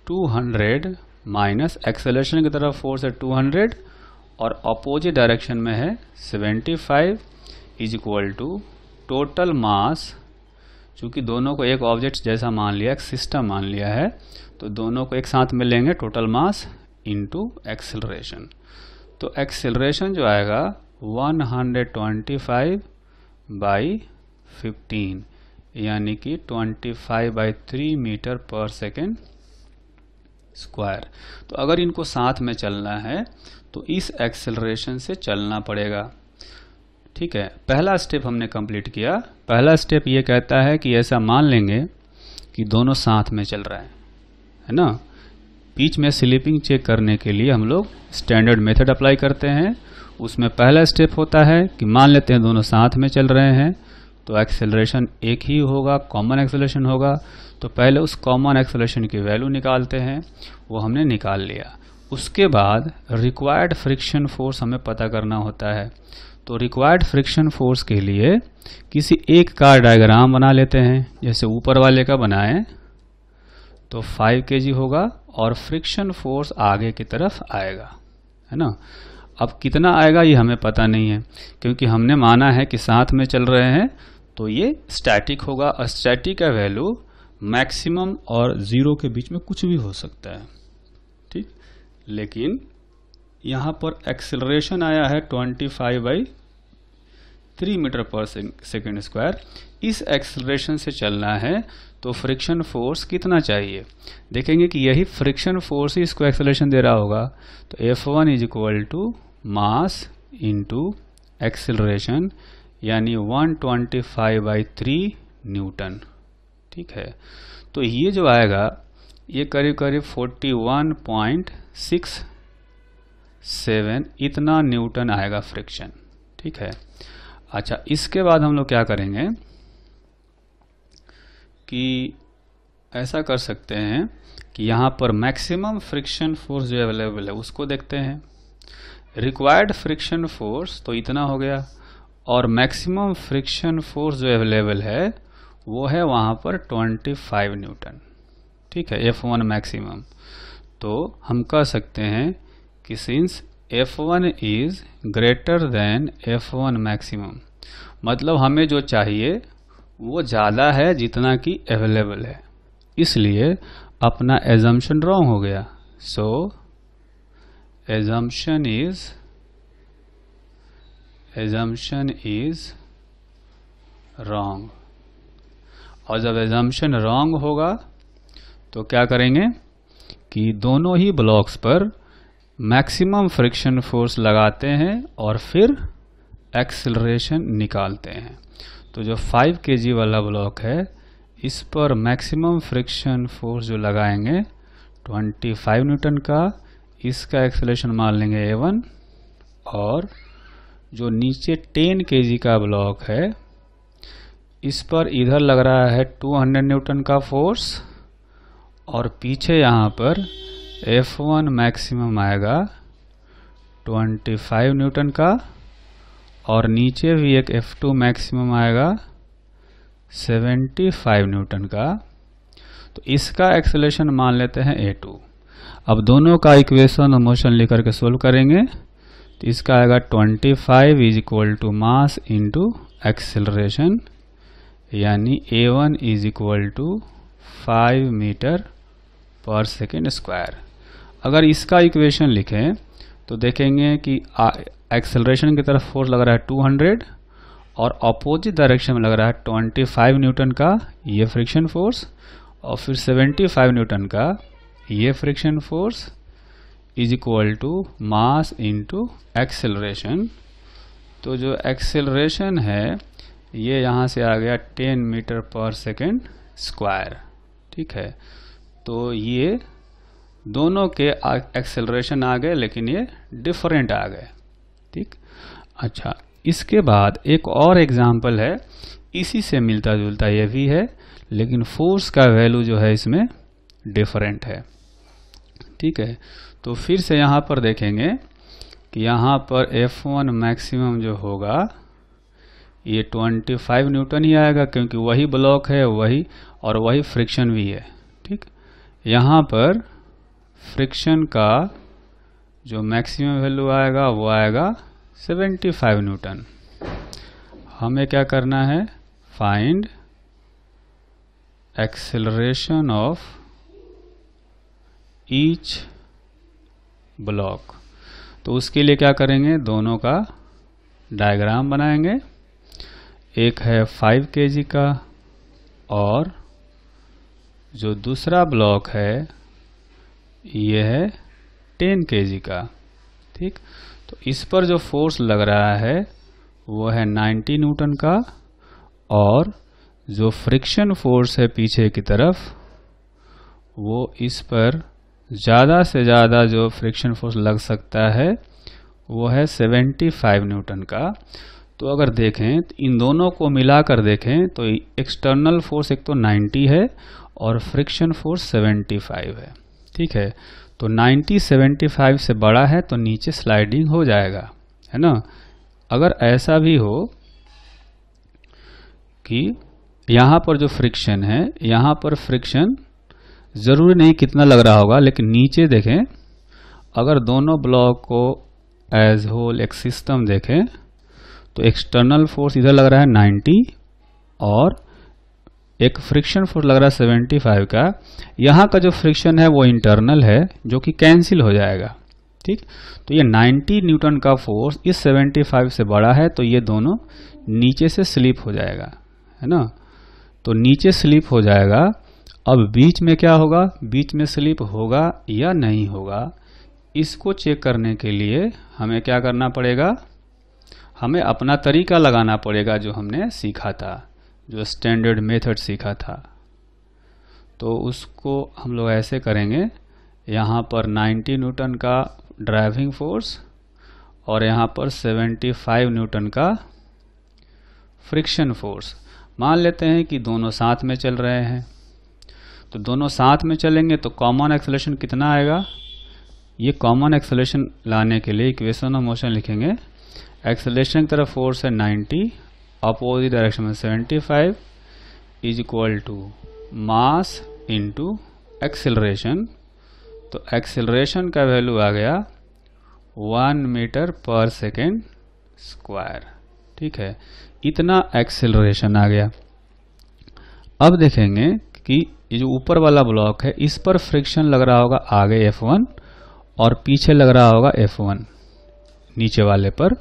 200 माइनस एक्सेलरेशन की तरफ फोर्स है 200 और अपोजिट डायरेक्शन में है 75 is equal to total mass. चूंकि दोनों को एक ऑब्जेक्ट जैसा मान लिया, एक सिस्टम मान लिया है, तो दोनों को एक साथ में लेंगे टोटल मास इनटू एक्सेलरेशन। तो एक्सेलरेशन जो आएगा 125 बाई 15 यानी कि 25/3 मीटर पर सेकेंड स्क्वायर। तो अगर इनको साथ में चलना है तो इस एक्सेलरेशन से चलना पड़ेगा। ठीक है, पहला स्टेप हमने कंप्लीट किया। पहला स्टेप ये कहता है कि ऐसा मान लेंगे कि दोनों साथ में चल रहा है ना। बीच में स्लिपिंग चेक करने के लिए हम लोग स्टैंडर्ड मेथड अप्लाई करते हैं। उसमें पहला स्टेप होता है कि मान लेते हैं दोनों साथ में चल रहे हैं तो एक्सेलरेशन एक ही होगा, कॉमन एक्सेलरेशन होगा। तो पहले उस कॉमन एक्सेलरेशन की वैल्यू निकालते हैं, वो हमने निकाल लिया। उसके बाद रिक्वायर्ड फ्रिक्शन फोर्स हमें पता करना होता है। तो रिक्वायर्ड फ्रिक्शन फोर्स के लिए किसी एक का डायग्राम बना लेते हैं। जैसे ऊपर वाले का बनाएं तो 5 kg होगा और फ्रिक्शन फोर्स आगे की तरफ आएगा, है ना। अब कितना आएगा ये हमें पता नहीं है क्योंकि हमने माना है कि साथ में चल रहे हैं तो ये स्टैटिक होगा। और स्टैटिक का वैल्यू मैक्सिमम और 0 के बीच में कुछ भी हो सकता है। ठीक, लेकिन यहाँ पर एक्सेलरेशन आया है 25/3 मीटर पर सेकेंड स्क्वायर। इस एक्सेलरेशन से चलना है तो फ्रिक्शन फोर्स कितना चाहिए, देखेंगे कि यही फ्रिक्शन फोर्स ही इसको एक्सेलरेशन दे रहा होगा। तो F1 is equal to mass into acceleration यानी 125/3 न्यूटन। ठीक है, तो ये जो आएगा ये करीब करीब 41.67 इतना न्यूटन आएगा फ्रिक्शन। ठीक है, अच्छा इसके बाद हम लोग क्या करेंगे कि ऐसा कर सकते हैं कि यहाँ पर मैक्सिमम फ्रिक्शन फोर्स जो अवेलेबल है उसको देखते हैं। रिक्वायर्ड फ्रिक्शन फोर्स तो इतना हो गया और मैक्सिमम फ्रिक्शन फोर्स जो अवेलेबल है वो है वहाँ पर 25 न्यूटन। ठीक है, F1 मैक्सिमम। तो हम कह सकते हैं कि since F1 is greater then F1 maximum, मतलब हमें जो चाहिए वो ज़्यादा है जितना कि अवेलेबल है, इसलिए अपना एजम्पशन रॉन्ग हो गया। सो एजम्पशन इज रॉन्ग। और जब एजम्पशन रॉन्ग होगा तो क्या करेंगे कि दोनों ही ब्लॉक्स पर मैक्सिमम फ्रिक्शन फोर्स लगाते हैं और फिर एक्सेलरेशन निकालते हैं। तो जो 5 kg वाला ब्लॉक है इस पर मैक्सिमम फ्रिक्शन फोर्स जो लगाएंगे 25 न्यूटन का, इसका एक्सेलरेशन मान लेंगे a1। और जो नीचे 10 kg का ब्लॉक है इस पर इधर लग रहा है 200 न्यूटन का फोर्स और पीछे यहाँ पर F1 मैक्सिमम आएगा 25 न्यूटन का और नीचे भी एक F2 मैक्सिमम आएगा 75 न्यूटन का। तो इसका एक्सेलरेशन मान लेते हैं a2। अब दोनों का इक्वेशन और मोशन लेकर के सोल्व करेंगे तो इसका आएगा 25 is equal to mass into acceleration, यानी a1 is equal to 5 metre पर सेकेंड स्क्वायर। अगर इसका इक्वेशन लिखें तो देखेंगे कि एक्सेलरेशन की तरफ फोर्स लग रहा है 200 और अपोजिट डायरेक्शन में लग रहा है 25 न्यूटन का ये फ्रिक्शन फोर्स और फिर 75 न्यूटन का ये friction force is equal to mass into acceleration. तो जो एक्सेलरेशन है ये यहाँ से आ गया 10 मीटर पर सेकेंड स्क्वायर। ठीक है, तो ये दोनों के एक्सेलरेशन आ गए लेकिन ये डिफरेंट आ गए। ठीक, अच्छा इसके बाद एक और एग्जाम्पल है, इसी से मिलता जुलता ये भी है लेकिन फोर्स का वैल्यू जो है इसमें डिफरेंट है। ठीक है, तो फिर से यहाँ पर देखेंगे कि यहाँ पर F1 मैक्सिमम जो होगा ये 25 न्यूटन ही आएगा क्योंकि वही ब्लॉक है वही और वही फ्रिक्शन भी है। ठीक, यहाँ पर फ्रिक्शन का जो मैक्सिमम वैल्यू आएगा वो आएगा 75 न्यूटन। हमें क्या करना है, find acceleration of each block. तो उसके लिए क्या करेंगे, दोनों का डायग्राम बनाएंगे। एक है 5 kg का और जो दूसरा ब्लॉक है ये है 10 kg का। ठीक, तो इस पर जो फोर्स लग रहा है वो है 90 न्यूटन का और जो फ्रिक्शन फोर्स है पीछे की तरफ वो इस पर ज़्यादा से ज़्यादा जो फ्रिक्शन फोर्स लग सकता है वो है 75 न्यूटन का। तो अगर देखें तो इन दोनों को मिलाकर देखें तो एक्सटर्नल फोर्स एक तो 90 है और फ्रिक्शन फोर्स 75 है। ठीक है, तो 90 75 से बड़ा है तो नीचे स्लाइडिंग हो जाएगा, है ना। अगर ऐसा भी हो कि यहाँ पर जो फ्रिक्शन है यहाँ पर फ्रिक्शन जरूरी नहीं कितना लग रहा होगा लेकिन नीचे देखें, अगर दोनों ब्लॉक को एज होल एक सिस्टम देखें तो एक्सटर्नल फोर्स इधर लग रहा है 90 और एक फ्रिक्शन फोर्स लग रहा है 75 का। यहाँ का जो फ्रिक्शन है वो इंटरनल है जो कि कैंसिल हो जाएगा। ठीक, तो ये 90 न्यूटन का फोर्स इस 75 से बड़ा है तो ये दोनों नीचे से स्लिप हो जाएगा, है ना। तो नीचे स्लिप हो जाएगा। अब बीच में क्या होगा, बीच में स्लिप होगा या नहीं होगा, इसको चेक करने के लिए हमें क्या करना पड़ेगा, हमें अपना तरीका लगाना पड़ेगा जो हमने सीखा था, जो स्टैंडर्ड मेथड सीखा था। तो उसको हम लोग ऐसे करेंगे, यहाँ पर 90 न्यूटन का ड्राइविंग फोर्स और यहाँ पर 75 न्यूटन का फ्रिक्शन फोर्स। मान लेते हैं कि दोनों साथ में चल रहे हैं, तो दोनों साथ में चलेंगे तो कॉमन एक्सेलरेशन कितना आएगा। ये कॉमन एक्सेलरेशन लाने के लिए इक्वेशन ऑफ मोशन लिखेंगे। एक्सेलरेशन की तरफ फोर्स है 90, अपोजिट डायरेक्शन में 75 is equal to mass into acceleration. तो एक्सेलरेशन का वैल्यू आ गया 1 मीटर पर सेकेंड स्क्वायर। ठीक है, इतना एक्सेलरेशन आ गया। अब देखेंगे कि ये जो ऊपर वाला ब्लॉक है इस पर फ्रिक्शन लग रहा होगा आगे F1 और पीछे लग रहा होगा F1 नीचे वाले पर।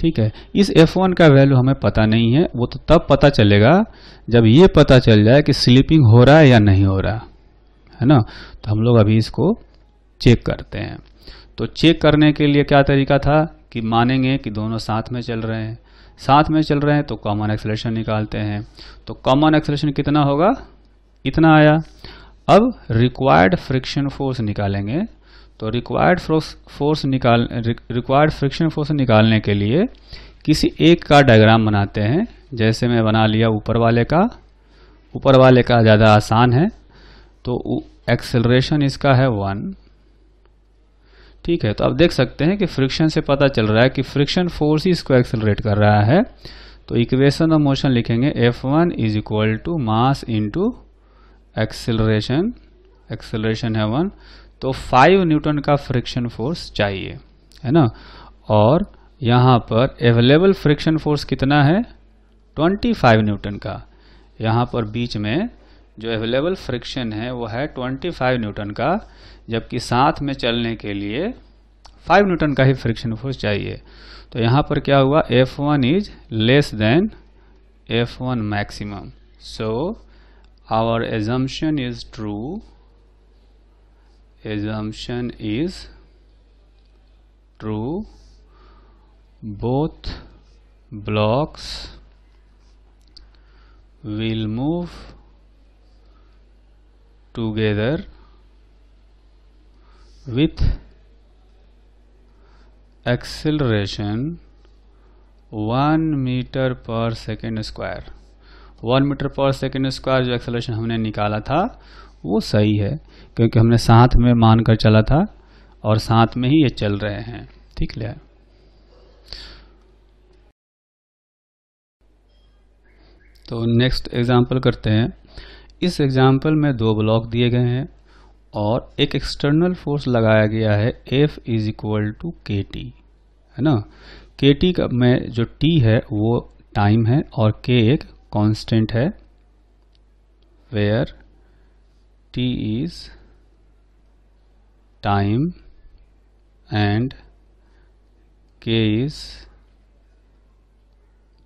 ठीक है। इस F1 का वैल्यू हमें पता नहीं है, वो तो तब पता चलेगा जब ये पता चल जाए कि स्लिपिंग हो रहा है या नहीं हो रहा है ना। तो हम लोग अभी इसको चेक करते हैं। तो चेक करने के लिए क्या तरीका था कि मानेंगे कि दोनों साथ में चल रहे हैं, साथ में चल रहे हैं तो कॉमन एक्सेलरेशन निकालते हैं। तो कॉमन एक्सेलरेशन कितना होगा, इतना आया। अब रिक्वायर्ड फ्रिक्शन फोर्स निकालेंगे। तो रिक्वायर्ड फ्रिक्शन फोर्स निकालने के लिए किसी एक का डायग्राम बनाते हैं। जैसे मैं बना लिया ऊपर वाले का ज़्यादा आसान है। तो एक्सेलरेशन इसका है 1, ठीक है। तो आप देख सकते हैं कि फ्रिक्शन से पता चल रहा है कि फ्रिक्शन फोर्स ही इसको एक्सेलरेट कर रहा है। तो इक्वेशन ऑफ मोशन लिखेंगे F1 is equal to mass into acceleration, acceleration है 1, तो 5 न्यूटन का फ्रिक्शन फोर्स चाहिए, है ना। और यहाँ पर अवेलेबल फ्रिक्शन फोर्स कितना है, 25 न्यूटन का। यहाँ पर बीच में जो अवेलेबल फ्रिक्शन है वो है 25 न्यूटन का, जबकि साथ में चलने के लिए 5 न्यूटन का ही फ्रिक्शन फोर्स चाहिए। तो यहाँ पर क्या हुआ, F1 is less than F1 maximum. So our assumption is true, assumption is true, both blocks will move together with acceleration 1 metre पर सेकेंड स्क्वायर। 1 मीटर पर सेकेंड स्क्वायर जो एक्सेलरेशन हमने निकाला था वो सही है, क्योंकि हमने साथ में मानकर चला था और साथ में ही ये चल रहे हैं, ठीक है। तो नेक्स्ट एग्जांपल करते हैं। इस एग्जांपल में 2 ब्लॉक दिए गए हैं और एक एक्सटर्नल फोर्स लगाया गया है F is equal to KT, है ना। KT का में जो T है वो टाइम है और K एक कांस्टेंट है, where T is time and K is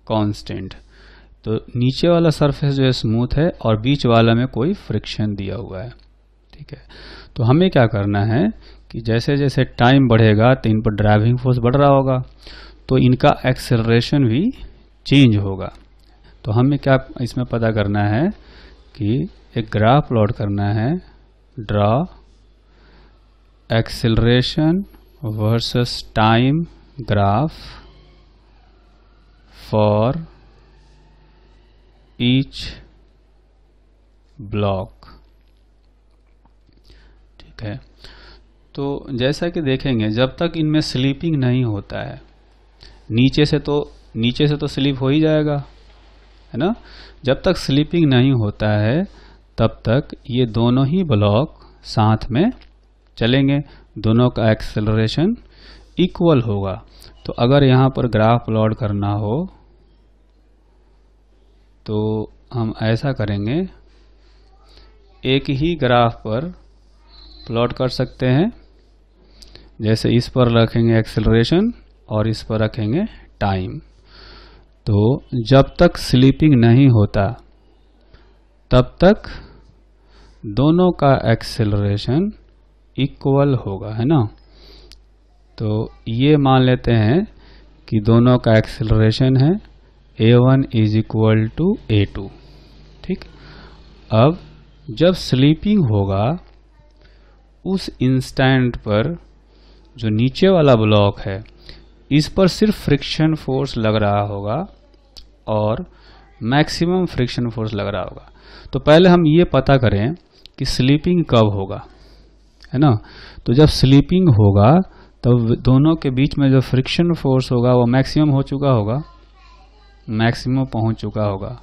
constant. तो नीचे वाला सरफेस जो है स्मूथ है और बीच वाला में कोई फ्रिक्शन दिया हुआ है, ठीक है। तो हमें क्या करना है कि जैसे जैसे टाइम बढ़ेगा तो इन पर ड्राइविंग फोर्स बढ़ रहा होगा, तो इनका एक्सेलरेशन भी चेंज होगा। तो हमें क्या इसमें पता करना है कि एक ग्राफ प्लॉट करना है, draw acceleration versus time graph for each block, ठीक है। तो जैसा कि देखेंगे जब तक इनमें स्लिपिंग नहीं होता है, नीचे से तो स्लिप हो ही जाएगा, है ना। जब तक स्लिपिंग नहीं होता है तब तक ये दोनों ही ब्लॉक साथ में चलेंगे, दोनों का एक्सेलरेशन इक्वल होगा। तो अगर यहाँ पर ग्राफ प्लॉट करना हो तो हम ऐसा करेंगे, एक ही ग्राफ पर प्लॉट कर सकते हैं। जैसे इस पर रखेंगे एक्सेलरेशन और इस पर रखेंगे टाइम। तो जब तक स्लिपिंग नहीं होता तब तक दोनों का एक्सेलरेशन इक्वल होगा, है ना। तो ये मान लेते हैं कि दोनों का एक्सेलरेशन है A1 is equal to A2, ठीक। अब जब स्लीपिंग होगा उस इंस्टेंट पर जो नीचे वाला ब्लॉक है इस पर सिर्फ फ्रिक्शन फोर्स लग रहा होगा और मैक्सिमम फ्रिक्शन फोर्स लग रहा होगा। तो पहले हम ये पता करें कि स्लीपिंग कब होगा, है ना। तो जब स्लीपिंग होगा तब दोनों के बीच में जो फ्रिक्शन फोर्स होगा वो मैक्सिमम हो चुका होगा, मैक्सिमम पहुंच चुका होगा,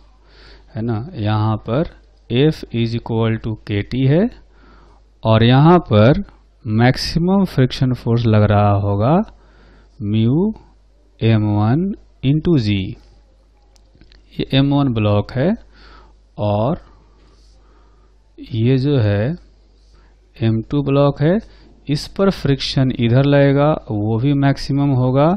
है ना। यहाँ पर F is equal to KT है और यहाँ पर मैक्सिमम फ्रिक्शन फोर्स लग रहा होगा म्यू M1 इंटू G। ये M1 ब्लॉक है और ये जो है M2 ब्लॉक है। इस पर फ्रिक्शन इधर लगेगा वो भी मैक्सिमम होगा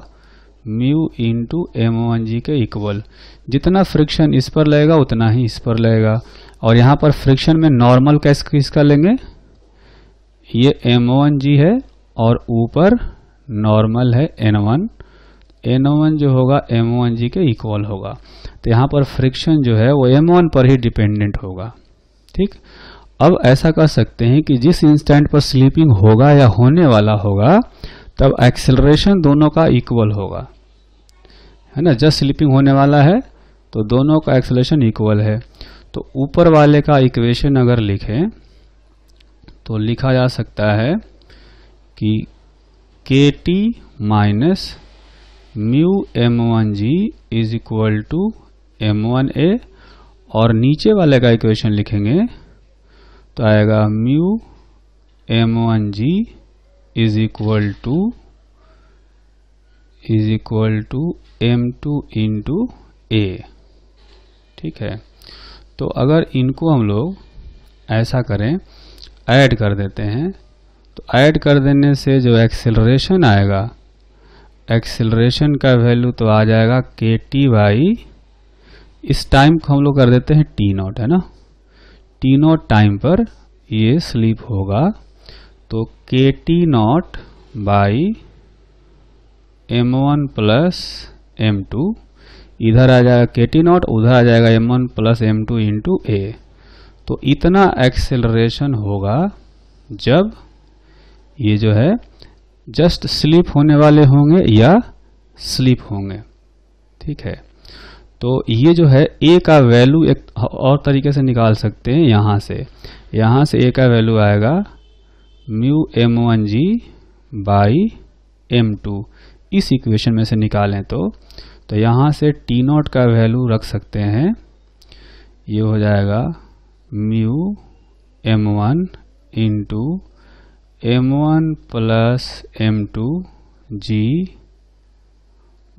म्यू इंटू m1g के इक्वल। जितना फ्रिक्शन इस पर लगेगा उतना ही इस पर लगेगा। और यहाँ पर फ्रिक्शन में नॉर्मल कैसे किसका लेंगे, ये m1g है और ऊपर नॉर्मल है n1। n1 जो होगा m1g के इक्वल होगा। तो यहाँ पर फ्रिक्शन जो है वो m1 पर ही डिपेंडेंट होगा। ठीक, अब ऐसा कर सकते हैं कि जिस इंस्टेंट पर स्लीपिंग होगा या होने वाला होगा तब एक्सेलरेशन दोनों का इक्वल होगा, है ना। जस्ट स्लीपिंग होने वाला है तो दोनों का एक्सेलरेशन इक्वल है। तो ऊपर वाले का इक्वेशन अगर लिखें तो लिखा जा सकता है कि kt minus mu m1g is equal to m1a, और नीचे वाले का इक्वेशन लिखेंगे तो आएगा mu m1g is equal to m2 into a। ठीक है, तो अगर इनको हम लोग ऐसा करें, ऐड कर देते हैं, तो ऐड कर देने से जो एक्सेलरेशन आएगा, एक्सेलरेशन का वैल्यू तो आ जाएगा kt बाई, इस टाइम को हम लोग कर देते हैं t0, है ना। t0 टाइम पर ये स्लीप होगा तो kt0 by m1 plus m2, इधर आ जाएगा kt0, उधर आ जाएगा m1 plus m2 into a। तो इतना एक्सेलरेशन होगा जब ये जो है जस्ट स्लीप होने वाले होंगे या स्लीप होंगे। ठीक है, तो ये जो है a का वैल्यू एक और तरीके से निकाल सकते हैं। यहाँ से a का वैल्यू आएगा म्यू m1g बाई m2, इस इक्वेशन में से निकालें तो यहाँ से t0 का वैल्यू रख सकते हैं, ये हो जाएगा mu m1 into m1 plus m2 g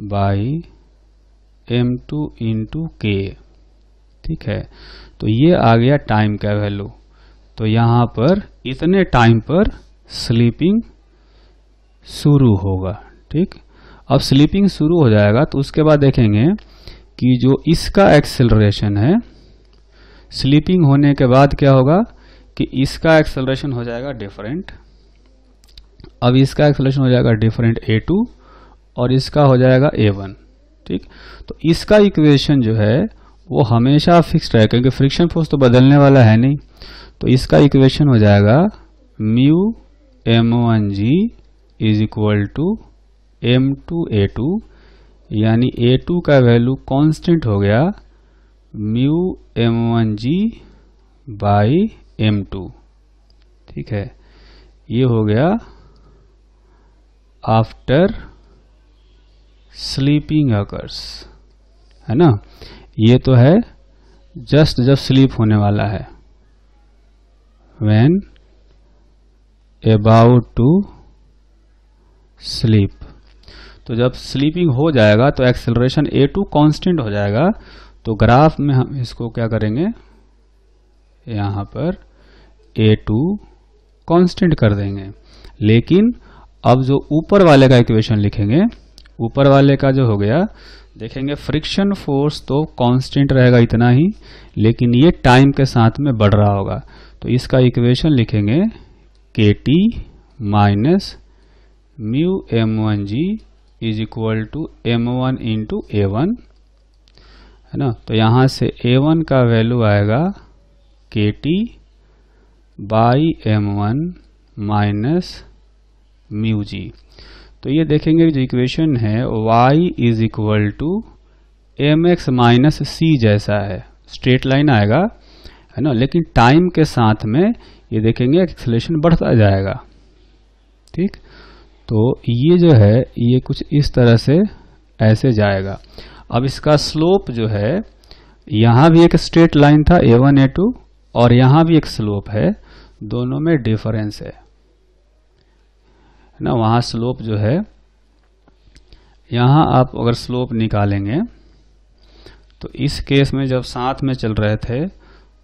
by m2 into k। ठीक है, तो ये आ गया टाइम का वैल्यू। तो यहाँ पर इतने टाइम पर स्लीपिंग शुरू होगा। ठीक, अब स्लीपिंग शुरू हो जाएगा तो उसके बाद देखेंगे कि जो इसका एक्सेलरेशन है, स्लीपिंग होने के बाद क्या होगा कि इसका एक्सेलरेशन हो जाएगा डिफरेंट। अब इसका एक्सेलरेशन हो जाएगा डिफरेंट a2 और इसका हो जाएगा a1। ठीक, तो इसका इक्वेशन जो है वो हमेशा फिक्स्ड है क्योंकि फ्रिक्शन फोर्स तो बदलने वाला है नहीं। तो इसका इक्वेशन हो जाएगा mu m1g is equal to m2 a2, यानी a2 का वैल्यू कांस्टेंट हो गया म्यू m1g बाई m2। ठीक है, ये हो गया आफ्टर स्लीपिंग अकर्स, है ना। ये तो है जस्ट जब स्लीप होने वाला है, व्हेन अबाउट टू स्लीप। तो जब स्लीपिंग हो जाएगा तो एक्सेलरेशन a2 कांस्टेंट हो जाएगा। तो ग्राफ में हम इसको क्या करेंगे, यहाँ पर a2 कांस्टेंट कर देंगे। लेकिन अब जो ऊपर वाले का इक्वेशन लिखेंगे, ऊपर वाले का जो हो गया, देखेंगे फ्रिक्शन फोर्स तो कांस्टेंट रहेगा इतना ही, लेकिन ये टाइम के साथ में बढ़ रहा होगा। तो इसका इक्वेशन लिखेंगे kt minus mu m1g is equal to m1 into a1, है ना। तो यहाँ से a1 का वैल्यू आएगा kt by m1 minus mu g. तो ये देखेंगे जो इक्वेशन है y is equal to mx minus c जैसा है, स्ट्रेट लाइन आएगा, है ना। लेकिन टाइम के साथ में ये देखेंगे एक्सेलरेशन बढ़ता जाएगा। ठीक, तो ये जो है ये कुछ इस तरह से ऐसे जाएगा। अब इसका स्लोप जो है, यहाँ भी एक स्ट्रेट लाइन था a1 a2 और यहाँ भी एक स्लोप है, दोनों में डिफरेंस है ना। वहाँ स्लोप जो है, यहाँ आप अगर स्लोप निकालेंगे तो इस केस में जब साथ में चल रहे थे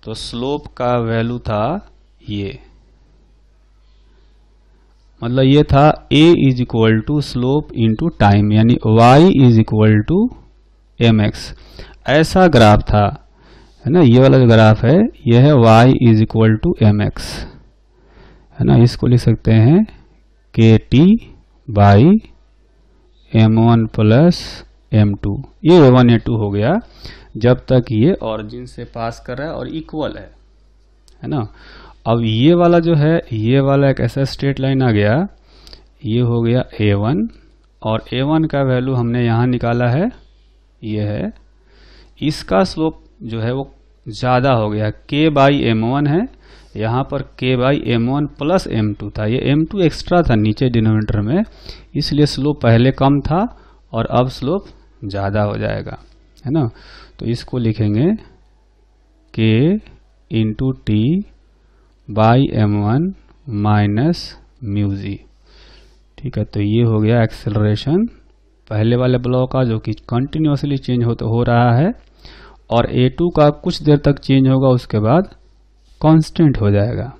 तो स्लोप का वैल्यू था ये, मतलब ये था a is equal to slope into time, यानी y is equal to mx, ऐसा ग्राफ था, है ना। ये वाला जो ग्राफ है ये है y is equal to mx, है ना। इसको लिख सकते हैं kt by m1 plus m2, ये a1 a2 हो गया जब तक ये ऑरिजिन से पास कर रहा है और इक्वल है ना। अब ये वाला जो है, ये वाला एक ऐसा स्ट्रेट लाइन आ गया, ये हो गया a1 और a1 का वैल्यू हमने यहाँ निकाला है, ये है। इसका स्लोप जो है वो ज़्यादा हो गया, k बाई m1 है, यहाँ पर k by m1 plus m2 था, ये m2 एक्स्ट्रा था नीचे डिनोमिनेटर में, इसलिए स्लोप पहले कम था और अब स्लोप ज़्यादा हो जाएगा, है ना। तो इसको लिखेंगे k into T by m1 minus mu g, ठीक है। तो ये हो गया एक्सेलरेशन पहले वाले ब्लॉक का, जो कि कंटिन्यूसली चेंज हो रहा है, और a2 का कुछ देर तक चेंज होगा, उसके बाद कांस्टेंट हो जाएगा।